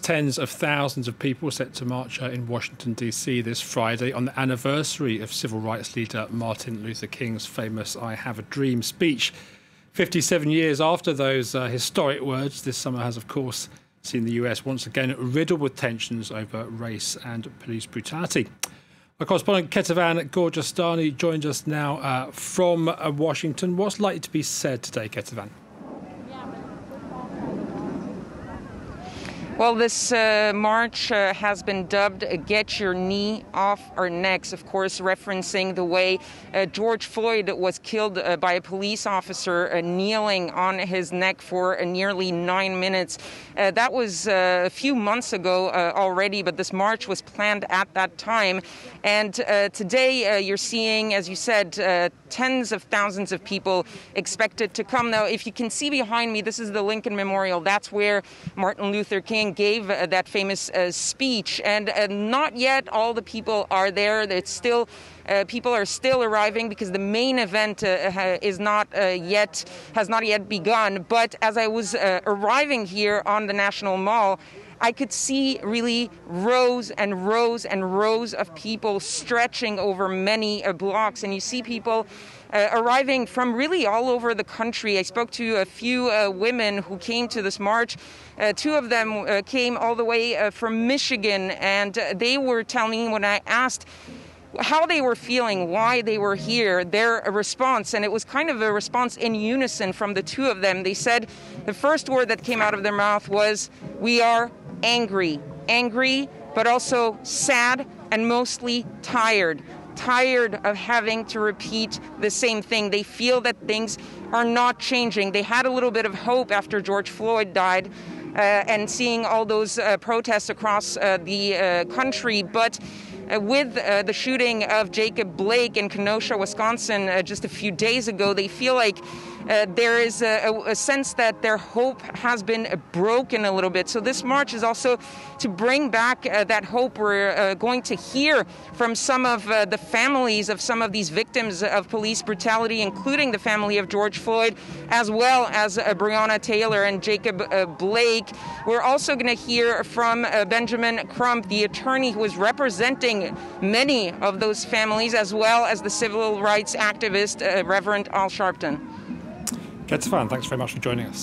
Tens of thousands of people set to march in Washington, D.C. this Friday on the anniversary of civil rights leader Martin Luther King's famous I Have a Dream speech. 57 years after those historic words, this summer has, of course, seen the US once again riddled with tensions over race and police brutality. Our correspondent Kethevane Gorjestani joins us now from Washington. What's likely to be said today, Kethevane? Well, this march has been dubbed Get Your Knee Off Our Necks, of course, referencing the way George Floyd was killed by a police officer kneeling on his neck for nearly 9 minutes. That was a few months ago already, but this march was planned at that time. And today you're seeing, as you said, tens of thousands of people expected to come. Now, if you can see behind me, this is the Lincoln Memorial. That's where Martin Luther King gave that famous speech, and not yet all the people are there. It's still people are still arriving because the main event has not yet begun. But as I was arriving here on the National Mall, I could see really rows and rows and rows of people stretching over many blocks, and you see people arriving from really all over the country. I spoke to a few women who came to this march. Two of them came all the way from Michigan, and they were telling me when I asked how they were feeling, why they were here, their response, and it was kind of a response in unison from the two of them. They said the first word that came out of their mouth was, "We are angry, but also sad and mostly tired of having to repeat the same thing." They feel that things are not changing. They had a little bit of hope after George Floyd died and seeing all those protests across the country, but with the shooting of Jacob Blake in Kenosha, Wisconsin, just a few days ago, they feel like there is a sense that their hope has been broken a little bit. So this march is also to bring back that hope. We're going to hear from some of the families of some of these victims of police brutality, including the family of George Floyd, as well as Breonna Taylor and Jacob Blake. We're also going to hear from Benjamin Crump, the attorney who is representing many of those families, as well as the civil rights activist, Reverend Al Sharpton. Kethevane, thanks very much for joining us.